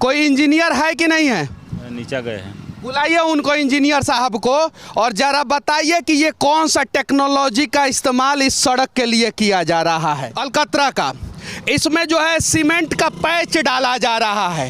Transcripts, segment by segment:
कोई इंजीनियर है कि नहीं है? नीचे गए हैं। बुलाइए उनको, इंजीनियर साहब को, और जरा बताइए कि ये कौन सा टेक्नोलॉजी का इस्तेमाल इस सड़क के लिए किया जा रहा है। अलकतरा का इसमें जो है सीमेंट का पैच डाला जा रहा है।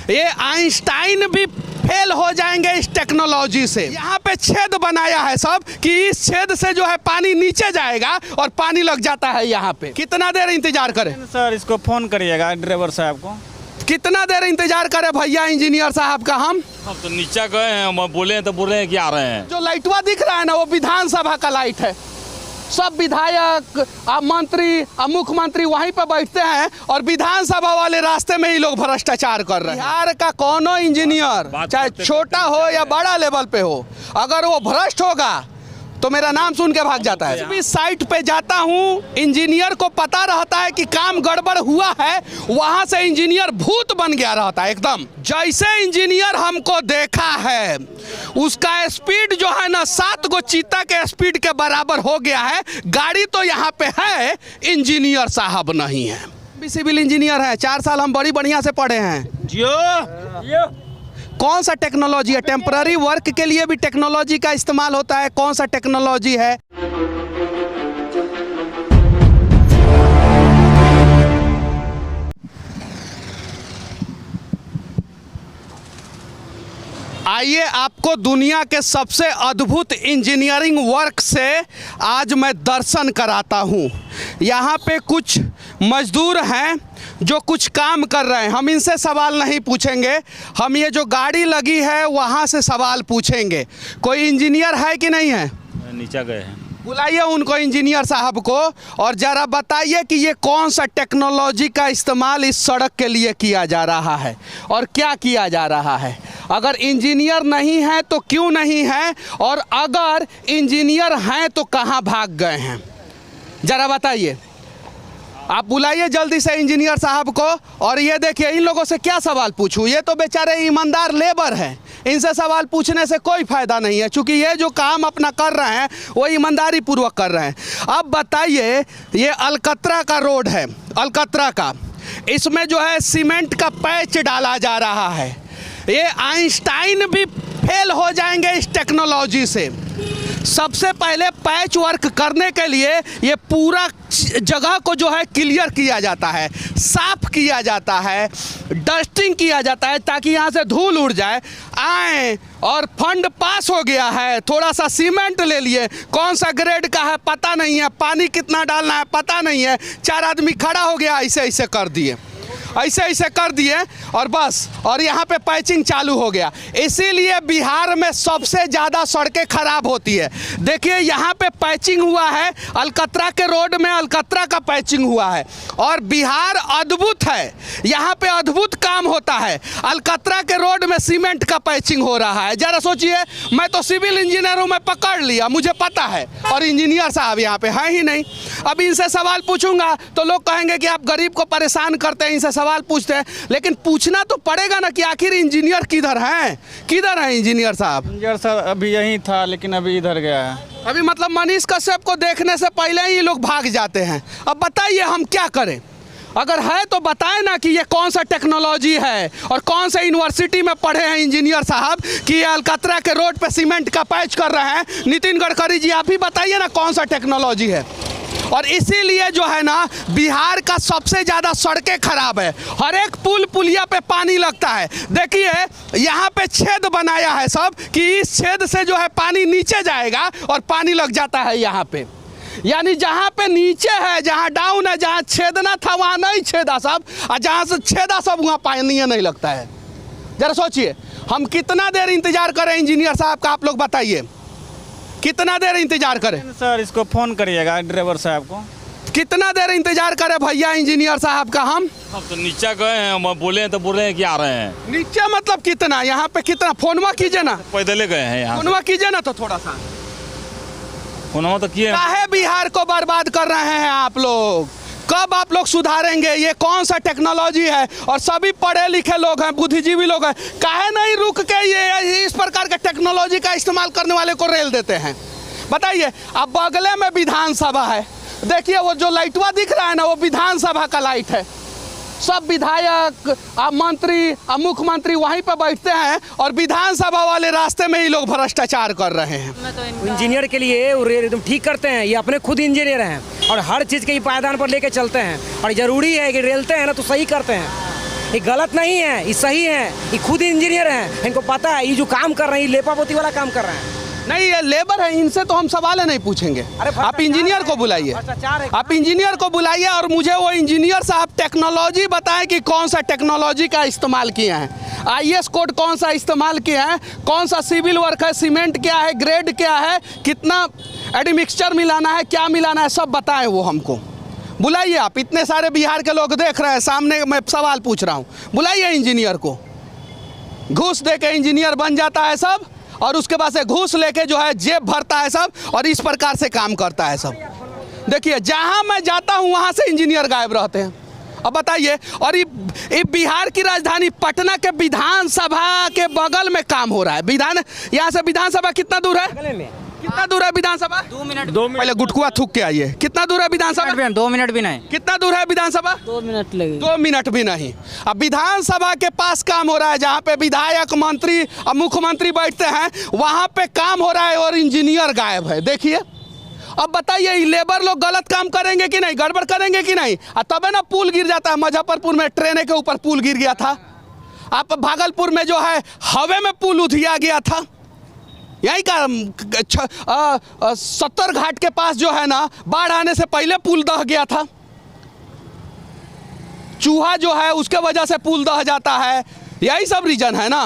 ये आइंस्टाइन भी फेल हो जाएंगे इस टेक्नोलॉजी से। यहाँ पे छेद बनाया है सब कि इस छेद से जो है पानी नीचे जाएगा और पानी लग जाता है यहाँ पे। कितना देर इंतजार करें सर? इसको फोन करिएगा ड्राइवर साहब को। कितना देर इंतजार करें भैया इंजीनियर साहब का? हम तो नीचे गए हैं, बोले हैं तो बोल रहे हैं कि आ रहे हैं। जो लाइटवा दिख रहा है ना, वो विधानसभा का लाइट है। सब विधायक, मंत्री, मुख्यमंत्री वहीं पर बैठते हैं और विधानसभा वाले रास्ते में ही लोग भ्रष्टाचार कर रहे हैं। बिहार का कोनो इंजीनियर, चाहे छोटा हो या बड़ा लेवल पे हो, अगर वो भ्रष्ट होगा तो मेरा नाम सुन के भाग जाता है। भी साइट पे जाता हूँ, इंजीनियर को पता रहता है कि काम गड़बड़ हुआ है, वहां से इंजीनियर भूत बन गया रहता है एकदम। जैसे इंजीनियर हमको देखा है, उसका स्पीड जो है ना 7 गो चीता के स्पीड के बराबर हो गया है। गाड़ी तो यहाँ पे है, इंजीनियर साहब नहीं है। भी सिविल इंजीनियर है, 4 साल हम बड़ी बढ़िया से पढ़े हैं। जियो कौन सा टेक्नोलॉजी है? टेम्पररी वर्क के लिए भी टेक्नोलॉजी का इस्तेमाल होता है। कौन सा टेक्नोलॉजी है? आइए आपको दुनिया के सबसे अद्भुत इंजीनियरिंग वर्क से आज मैं दर्शन कराता हूँ। यहाँ पे कुछ मजदूर हैं जो कुछ काम कर रहे हैं। हम इनसे सवाल नहीं पूछेंगे, हम ये जो गाड़ी लगी है वहाँ से सवाल पूछेंगे। कोई इंजीनियर है कि नहीं है? नीचे गए हैं। बुलाइए उनको, इंजीनियर साहब को, और ज़रा बताइए कि ये कौन सा टेक्नोलॉजी का इस्तेमाल इस सड़क के लिए किया जा रहा है और क्या किया जा रहा है। अगर इंजीनियर नहीं है तो क्यों नहीं है, और अगर इंजीनियर हैं तो कहाँ भाग गए हैं, ज़रा बताइए। आप बुलाइए जल्दी से इंजीनियर साहब को। और ये देखिए, इन लोगों से क्या सवाल पूछूं? ये तो बेचारे ईमानदार लेबर हैं, इनसे सवाल पूछने से कोई फ़ायदा नहीं है, क्योंकि ये जो काम अपना कर रहे हैं वो ईमानदारी पूर्वक कर रहे हैं। अब बताइए, ये अलकतरा का रोड है, अलकतरा का, इसमें जो है सीमेंट का पैच डाला जा रहा है। ये आइंस्टाइन भी फेल हो जाएंगे इस टेक्नोलॉजी से। सबसे पहले पैच वर्क करने के लिए ये पूरा जगह को जो है क्लियर किया जाता है, साफ किया जाता है, डस्टिंग किया जाता है ताकि यहाँ से धूल उड़ जाए। आए और फंड पास हो गया है, थोड़ा सा सीमेंट ले लिए, कौन सा ग्रेड का है पता नहीं है, पानी कितना डालना है पता नहीं है, 4 आदमी खड़ा हो गया, ऐसे ऐसे कर दिए, ऐसे ऐसे कर दिए और बस, और यहाँ पे पैचिंग चालू हो गया। इसीलिए बिहार में सबसे ज़्यादा सड़कें खराब होती है। देखिए यहाँ पे पैचिंग हुआ है, अलकतरा के रोड में अलकतरा का पैचिंग हुआ है, और बिहार अद्भुत है, यहाँ पे अद्भुत काम होता है। अलकतरा के रोड में सीमेंट का पैचिंग हो रहा है। ज़रा सोचिए, मैं तो सिविल इंजीनियर हूँ, मैं पकड़ लिया, मुझे पता है, और इंजीनियर साहब यहाँ पे हैं ही नहीं। अब इनसे सवाल पूछूंगा तो लोग कहेंगे कि आप गरीब को परेशान करते हैं, इनसे सवाल पूछते हैं, लेकिन पूछना तो पड़ेगा ना कि आखिर इंजीनियर किधर हैं, किधर हैं इंजीनियर साहब? इंजीनियर सर अभी यहीं था, लेकिन अभी इधर गया है। अभी मतलब मनीष कश्यप को देखने से पहले ही लोग भाग जाते हैं। अब बताइए हम क्या करें? अगर है तो बताएं ना कि ये कौन सा टेक्नोलॉजी है और कौन से यूनिवर्सिटी में पढ़े हैं इंजीनियर साहब कि ये अलकतरा के रोड पे सीमेंट का पैच कर रहे हैं। नितिन गडकरी जी, आप ही बताइए ना कौन सा टेक्नोलॉजी है। और इसीलिए जो है ना, बिहार का सबसे ज़्यादा सड़कें खराब है। हर एक पुल पुलिया पे पानी लगता है। देखिए यहाँ पे छेद बनाया है सब कि इस छेद से जो है पानी नीचे जाएगा और पानी लग जाता है यहाँ पे। यानी जहाँ पे नीचे है, जहाँ डाउन है, जहाँ छेदना था वहाँ नहीं छेदा सब, और जहाँ से छेदा सब वहाँ पानी नहीं लगता है। जरा सोचिए, हम कितना देर इंतजार करें इंजीनियर साहब का, आप लोग बताइए, कितना देर इंतजार करें? सर इसको फोन करिएगा ड्राइवर साहब को। कितना देर इंतजार करें भैया इंजीनियर साहब का? हम तो नीचे गए हैं, बोले हैं तो बोल रहे हैं कि आ रहे हैं। नीचे मतलब कितना? यहाँ पे कितना? फोनवा कीजिए ना, पैदल गए हैं यहाँ। फोनवा कीजिए ना तो थोड़ा सा। फोनवा तो किए। काहे बिहार को बर्बाद कर रहे हैं आप लोग? कब आप लोग सुधारेंगे? ये कौन सा टेक्नोलॉजी है? और सभी पढ़े लिखे लोग हैं, बुद्धिजीवी लोग हैं, काहे नहीं रुक के ये इस प्रकार के टेक्नोलॉजी का इस्तेमाल करने वाले को रेल देते हैं? बताइए। अब बगले में विधानसभा है, देखिए वो जो लाइटवा दिख रहा है ना, वो विधानसभा का लाइट है। सब विधायक मंत्री मुख्यमंत्री वहीं पर बैठते हैं और विधानसभा वाले रास्ते में ही लोग भ्रष्टाचार कर रहे हैं। इंजीनियर के लिए वो एकदम ठीक करते हैं, ये अपने खुद इंजीनियर हैं और हर चीज़ के ही पायदान पर लेके चलते हैं और ज़रूरी है कि रेलते हैं ना तो सही करते हैं। ये गलत नहीं है, ये सही है, ये खुद इंजीनियर हैं, इनको पता है ये जो काम कर रहे हैं ये लेपापोती वाला काम कर रहे हैं। नहीं, ये लेबर है, इनसे तो हम सवाल नहीं पूछेंगे। आप इंजीनियर को बुलाइए, आप इंजीनियर को बुलाइए और मुझे वो इंजीनियर साहब टेक्नोलॉजी बताएं कि कौन सा टेक्नोलॉजी का इस्तेमाल किए हैं, IS कोड कौन सा इस्तेमाल किए हैं, कौन सा सिविल वर्क है, सीमेंट क्या है, ग्रेड क्या है, कितना एडमिक्सचर मिलाना है, क्या मिलाना है, सब बताएं वो हमको। बुलाइए आप, इतने सारे बिहार के लोग देख रहे हैं सामने, मैं सवाल पूछ रहा हूँ, बुलाइए इंजीनियर को। घूस दे के इंजीनियर बन जाता है सब और उसके बाद से घूस लेके जो है जेब भरता है सब और इस प्रकार से काम करता है सब। देखिए जहां मैं जाता हूं वहां से इंजीनियर गायब रहते हैं। अब बताइए, और ये बिहार की राजधानी पटना के विधानसभा के बगल में काम हो रहा है। यहाँ से विधानसभा कितना दूर है? कितना दूर है विधानसभा? 2 मिनट पहले गुटकुआ थूक के आइए। कितना दूर है विधानसभा? 2 मिनट भी नहीं। कितना दूर है विधानसभा? 2 मिनट लगे। 2 मिनट भी नहीं। अब विधानसभा के पास काम हो रहा है जहाँ पे विधायक मंत्री और मुख्यमंत्री बैठते हैं, वहाँ पे काम हो रहा है और इंजीनियर गायब है। देखिए अब बताइए, लेबर लोग गलत काम करेंगे कि नहीं, गड़बड़ करेंगे कि नहीं? तबे ना पुल गिर जाता है। मुजफ्फरपुर में ट्रेन के ऊपर पुल गिर गया था। आप भागलपुर में जो है हवे में पुल उधिया गया था। यही का 70 घाट के पास जो है ना, बाढ़ आने से पहले पुल दह गया था। चूहा जो है उसके वजह से पुल दह जाता है। यही सब रीजन है ना।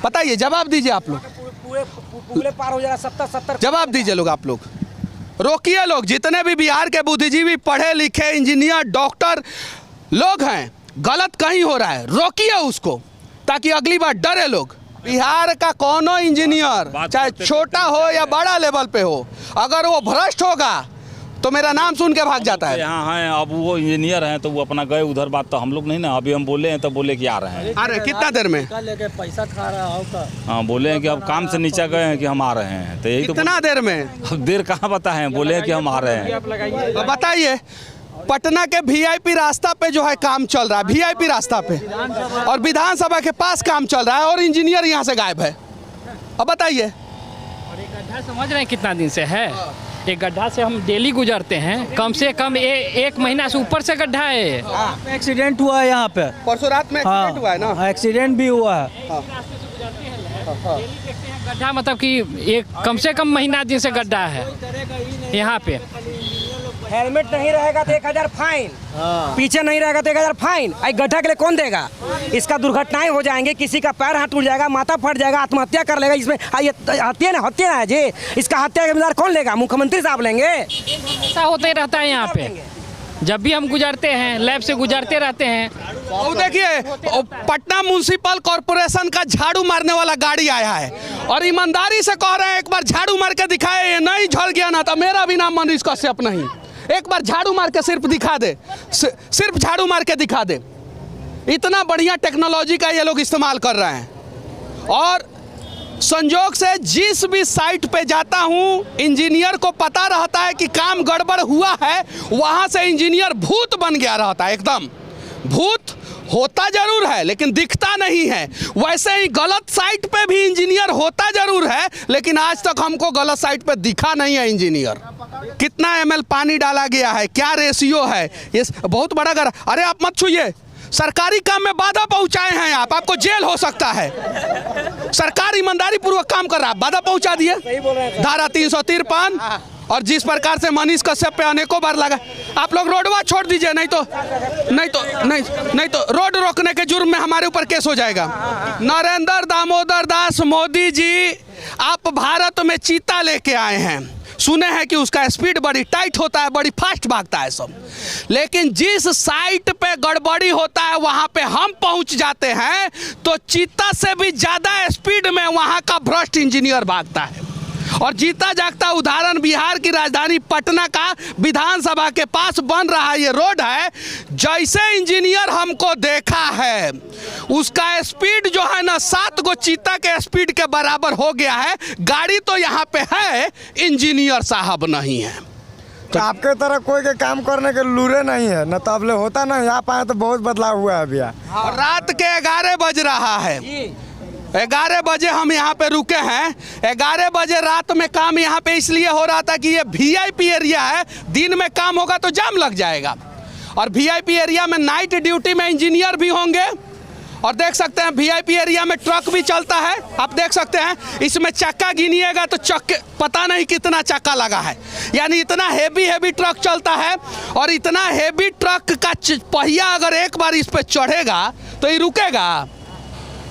बताइए, जवाब दीजिए आप लोग। पूरे पार हो जाएगा 70 जवाब दीजिए लोग, आप लोग रोकिए। लोग जितने भी बिहार के बुद्धिजीवी, पढ़े लिखे, इंजीनियर, डॉक्टर लोग हैं, गलत कहीं हो रहा है, रोकिए उसको ताकि अगली बार डरे लोग। बिहार का कोनो इंजीनियर चाहे छोटा हो या बड़ा लेवल पे हो, अगर वो भ्रष्ट होगा तो मेरा नाम सुन के भाग जाता है। यहाँ हैं, अब वो इंजीनियर हैं तो वो अपना गए उधर, बात तो हम लोग नहीं ना। अभी हम बोले हैं तो बोले कि आ रहे हैं। अरे कितना देर में? लेके पैसा खा रहा होगा। हाँ, बोले हैं कि अब काम से नीचे गए हैं कि हम आ रहे हैं, तो यही तो। कितना देर में? अब देर कहाँ बताएं, बोले हैं कि हम आ रहे हैं। अब बताइए, पटना के VIP रास्ता पे जो है काम चल रहा है, VIP रास्ता पे, और विधानसभा के पास काम चल रहा है और इंजीनियर यहाँ से गायब है। अब बताइए, गड्ढा समझ रहे हैं कितना दिन से है? एक गड्ढा से हम डेली गुजरते हैं, कम से कम एक महीना से ऊपर से गड्ढा है। एक्सीडेंट हुआ है यहाँ पे, परसों रात में एक्सीडेंट हुआ है ना? एक्सीडेंट भी हुआ है। गड्ढा मतलब कि एक कम से कम महीना दिन से गड्ढा है यहाँ पे। हेलमेट नहीं रहेगा तो 1000 फाइन, पीछे नहीं रहेगा तो 1000 फाइन। आई गड्ढा के लिए कौन देगा? इसका दुर्घटनाएं हो जाएंगे, किसी का पैर हाथ टूट जाएगा, माथा फट जाएगा, आत्महत्या कर लेगा। इसमें हत्या है जी, इसका हत्या का जिम्मेदार कौन लेगा? मुख्यमंत्री साहब लेंगे। ऐसा होता ही रहता है यहाँ पे, जब भी हम गुजरते हैं, लैब से गुजरते रहते हैं। और देखिए, पटना म्युनिसिपल कॉर्पोरेशन का झाड़ू मारने वाला गाड़ी आया है और ईमानदारी से कह रहे हैं एक बार झाड़ू मार के दिखाए। नहीं झड़ गया ना तो मेरा भी नाम मनीष कश्यप नहीं। एक बार झाड़ू मार के सिर्फ दिखा दे, सिर्फ झाड़ू मार के दिखा दे। इतना बढ़िया टेक्नोलॉजी का ये लोग इस्तेमाल कर रहे हैं। और संजोग से जिस भी साइट पे जाता हूँ, इंजीनियर को पता रहता है कि काम गड़बड़ हुआ है, वहाँ से इंजीनियर भूत बन गया रहता है। एकदम भूत होता जरूर है लेकिन दिखता नहीं है। वैसे ही गलत साइट पे भी इंजीनियर होता जरूर है, लेकिन आज तक हमको गलत साइट पे दिखा नहीं है इंजीनियर। कितना ml पानी डाला गया है, क्या रेशियो है, ये बहुत बड़ा अरे आप मत छूइए। सरकारी काम में बाधा पहुंचाए हैं आप, आपको जेल हो सकता है। सरकार ईमानदारी पूर्वक काम कर रहा है, बाधा पहुंचा दिए। धारा 353 और जिस प्रकार से मनीष कश्यप पे अनेकों बार लगा। आप लोग रोडवा छोड़ दीजिए, नहीं तो रोड रोकने के जुर्म में हमारे ऊपर केस हो जाएगा। नरेंद्र दामोदर दास मोदी जी, आप भारत में चीता लेके आए हैं। सुने हैं कि उसका स्पीड बड़ी टाइट होता है, बड़ी फास्ट भागता है सब, लेकिन जिस साइट पे गड़बड़ी होता है वहां पे हम पहुंच जाते हैं तो चीता से भी ज्यादा स्पीड में वहां का भ्रष्ट इंजीनियर भागता है। और जीता जागता उदाहरण बिहार की राजधानी पटना का विधानसभा के पास बन रहा ये रोड है। जैसे इंजीनियर हमको देखा है, उसका स्पीड जो है ना 7 गो चीता के स्पीड के बराबर हो गया है। गाड़ी तो यहाँ पे है, इंजीनियर साहब नहीं है। आपके तरह कोई के काम करने के लूरे नहीं है, न तो अब ले होता ना, यहाँ पाए तो बहुत बदलाव हुआ है भैया। और रात के 11 बज रहा है, 11 बजे हम यहाँ पे रुके हैं। 11 बजे रात में काम यहाँ पे इसलिए हो रहा था कि ये VIP एरिया है, दिन में काम होगा तो जाम लग जाएगा। और VIP एरिया में नाइट ड्यूटी में इंजीनियर भी होंगे। और देख सकते हैं VIP एरिया में ट्रक भी चलता है, आप देख सकते हैं। इसमें चक्का गिनिएगा तो चक्के पता नहीं कितना चक्का लगा है, यानी इतना हेवी ट्रक चलता है। और इतना हेवी ट्रक का पहिया अगर एक बार इस पे चढ़ेगा तो ये रुकेगा,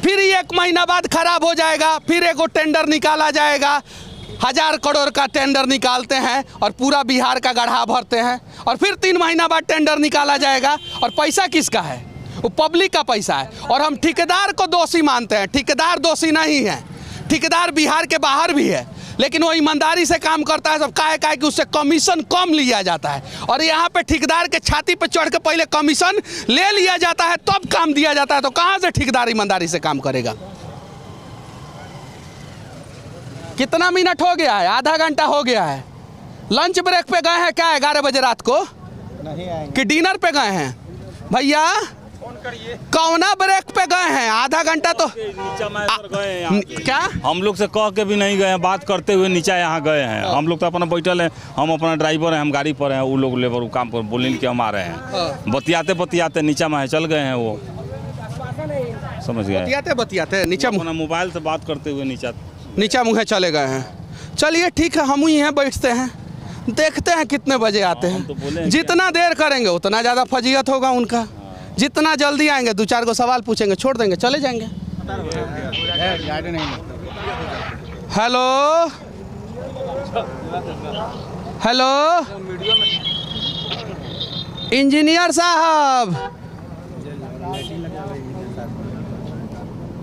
फिर 1 महीना बाद खराब हो जाएगा, फिर एगो टेंडर निकाला जाएगा। 1000 करोड़ का टेंडर निकालते हैं और पूरा बिहार का गड्ढा भरते हैं, और फिर 3 महीना बाद टेंडर निकाला जाएगा। और पैसा किसका है? वो पब्लिक का पैसा है। और हम ठेकेदार को दोषी मानते हैं, ठेकेदार दोषी नहीं है। ठेकेदार बिहार के बाहर भी है, लेकिन वो ईमानदारी से काम करता है। सब काहे कि उससे कमीशन कम लिया जाता है। और यहाँ पे ठेकेदार के छाती पे चढ़ के पहले कमीशन ले लिया जाता है, तब काम दिया जाता है। तो कहाँ से ठेकेदार ईमानदारी से काम करेगा? कितना मिनट हो गया है? आधा घंटा हो गया है। लंच ब्रेक पे गए हैं क्या 11 बजे रात को? नहीं कि डिनर पे गए हैं? भैया कौना ब्रेक पे गए हैं? आधा घंटा तो क्या हम लोग से कह के भी नहीं गए हैं, बात करते हुए नीचा यहाँ गए हैं। हम लोग तो अपना बैठल हैं, हम अपना ड्राइवर हैं, हम गाड़ी पर हैं, वो लोग लेबर काम पर बोले कि हम आ रहे हैं। बतियाते नीचा में चल गए हैं, वो समझ गए। बतियाते नीचा अपना मोबाइल से बात करते हुए नीचा मुँह चले गए हैं। चलिए ठीक है, हम यहाँ बैठते हैं, देखते हैं कितने बजे आते हैं। जितना देर करेंगे उतना ज़्यादा फजीयत होगा उनका। जितना जल्दी आएंगे 2-4 को सवाल पूछेंगे, छोड़ देंगे, चले जाएंगे। हेलो हेलो इंजीनियर साहब,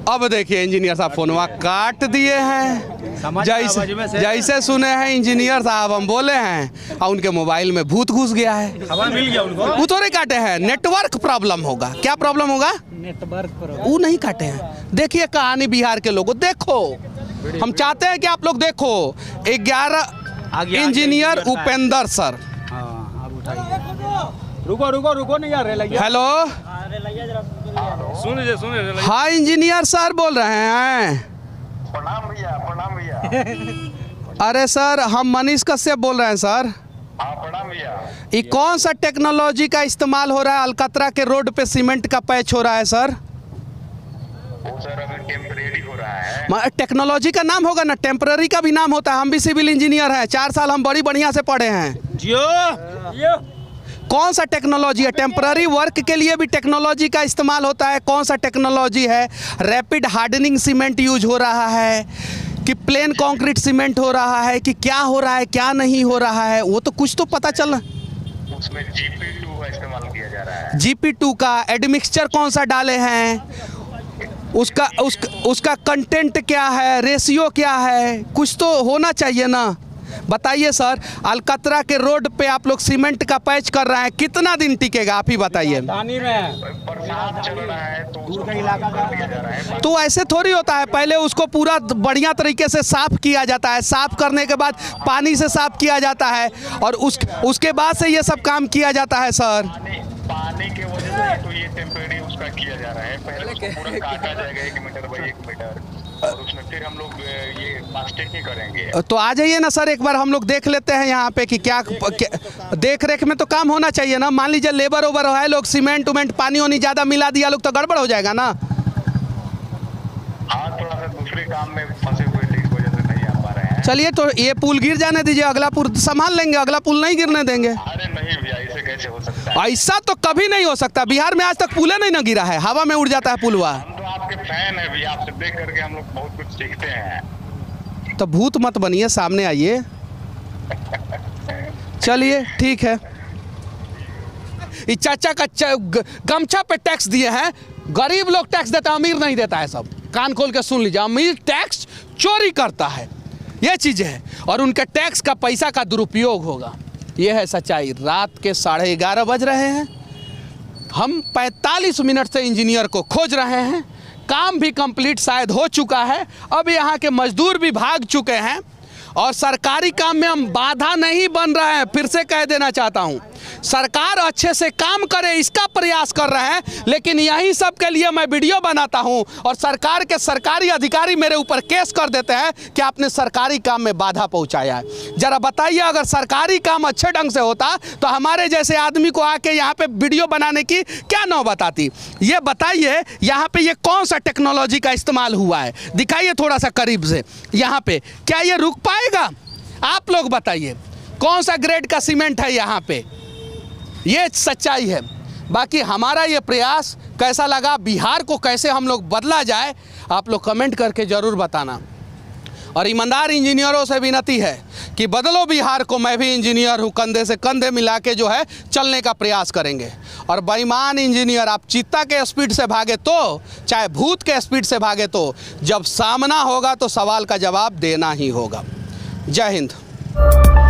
अब देखिए इंजीनियर साहब फोनवा काट दिए हैं। जैसे सुने हैं इंजीनियर साहब हम बोले हैं और उनके मोबाइल में भूत घुस गया है। मिल गया उनको। वो थोड़े काटे हैं, नेटवर्क प्रॉब्लम होगा। क्या प्रॉब्लम होगा? Network problem. वो नहीं काटे हैं। देखिए कहानी बिहार के लोगों, देखो हम चाहते हैं कि आप लोग देखो। 11 इंजीनियर उपेंद्र सर। रुको नहीं यार। हेलो सुनिए। हाँ इंजीनियर सर बोल रहे हैं। प्रणाम भैया। अरे सर हम मनीष कश्यप बोल रहे हैं सर। प्रणाम भैया। ये कौन सा टेक्नोलॉजी का इस्तेमाल हो रहा है? अलकतरा के रोड पे सीमेंट का पैच हो रहा है सर। वो सर अभी टेम्परेरी हो रहा है। टेक्नोलॉजी का नाम होगा ना, टेम्परेरी का भी नाम होता है। हम भी सिविल इंजीनियर हैं, 4 साल हम बड़ी बढ़िया से पढ़े हैं। जियो कौन सा टेक्नोलॉजी है? टेम्पररी वर्क के लिए भी टेक्नोलॉजी का इस्तेमाल होता है। कौन सा टेक्नोलॉजी है? रैपिड हार्डनिंग सीमेंट यूज हो रहा है कि प्लेन कंक्रीट सीमेंट हो रहा है कि क्या हो रहा है, क्या नहीं हो रहा है? वो तो कुछ तो पता चल। उसमें GP2 का इस्तेमाल किया जा रहा है। GP2 का एडमिक्सचर कौन सा डाले हैं? उसका कंटेंट क्या है, रेशियो क्या है? कुछ तो होना चाहिए ना। बताइए सर, अलकतरा के रोड पे आप लोग सीमेंट का पैच कर रहे हैं, कितना दिन टिकेगा आप ही बताइए। बरसात चल रहा है तो दूर का इलाका दिया जा रहा है। तो ऐसे थोड़ी होता है, पहले उसको पूरा बढ़िया तरीके से साफ किया जाता है। साफ करने के बाद पानी से साफ किया जाता है और उसके बाद से ये सब काम किया जाता है सर। पानी के वजह से तो ये टेम्परेरी उसका किया जा रहा है। पहले उसको पूरा काटा जाएगा 1 मीटर बाई 1 मीटर, और उसमें फिर हम लोग ये प्लास्टिक ही करेंगे। तो आ जाइए ना सर, एक बार हम लोग देख लेते हैं यहाँ पे कि क्या देख रेख में तो काम होना चाहिए ना। मान लीजिए लेबर ओबर है, लोग सीमेंट उमेंट पानी वानी ज़्यादा मिला दिया लोग तो गड़बड़ हो जाएगा ना। हाँ थोड़ा सा दूसरे काम में फंसे हुए थे, इस वजह से नहीं आ पा रहे हैं। चलिए तो ये पुल गिर जाने दीजिए, अगला पुल संभाल लेंगे, अगला पुल नहीं गिरने देंगे। अरे नहीं भैया, ऐसे कैसे हो सकता है? ऐसा तो कभी नहीं हो सकता। बिहार में आज तक पुले नहीं ना गिरा है, हवा में उड़ जाता है पुलवा। आपके फैन है भैया, आपसे देख करके हम लोग बहुत कुछ सीखते हैं। तो भूत मत बनिए, सामने आइए। चलिए ठीक है। इस चाचा का गमछा पे टैक्स दिए हैं, गरीब लोग टैक्स देता है, अमीर नहीं देता है। सब कान खोल के सुन लीजिए, अमीर टैक्स चोरी करता है, ये चीज़ है। और उनके टैक्स का पैसा का दुरुपयोग होगा, ये है सच्चाई। रात के 11:30 बज रहे हैं, हम 45 मिनट से इंजीनियर को खोज रहे हैं। काम भी कंप्लीट शायद हो चुका है, अब यहाँ के मजदूर भी भाग चुके हैं और सरकारी काम में हम बाधा नहीं बन रहे हैं। फिर से कह देना चाहता हूं, सरकार अच्छे से काम करे इसका प्रयास कर रहे हैं, लेकिन यही सब के लिए मैं वीडियो बनाता हूं और सरकार के सरकारी अधिकारी मेरे ऊपर केस कर देते हैं कि आपने सरकारी काम में बाधा पहुंचाया है। जरा बताइए, अगर सरकारी काम अच्छे ढंग से होता तो हमारे जैसे आदमी को आके यहाँ पे वीडियो बनाने की क्या नौबत आती। ये बताइए यहाँ पे ये कौन सा टेक्नोलॉजी का इस्तेमाल हुआ है, दिखाइए थोड़ा सा करीब से यहाँ पे। क्या ये रुक पाएगा? आप लोग बताइए, कौन सा ग्रेड का सीमेंट है यहाँ पे? ये सच्चाई है। बाकी हमारा ये प्रयास कैसा लगा, बिहार को कैसे हम लोग बदला जाए, आप लोग कमेंट करके ज़रूर बताना। और ईमानदार इंजीनियरों से विनती है कि बदलो बिहार को, मैं भी इंजीनियर हूँ, कंधे से कंधे मिला के जो है चलने का प्रयास करेंगे। और बेईमान इंजीनियर, आप चीता के स्पीड से भागे तो, चाहे भूत के स्पीड से भागे तो, जब सामना होगा तो सवाल का जवाब देना ही होगा। जय हिंद।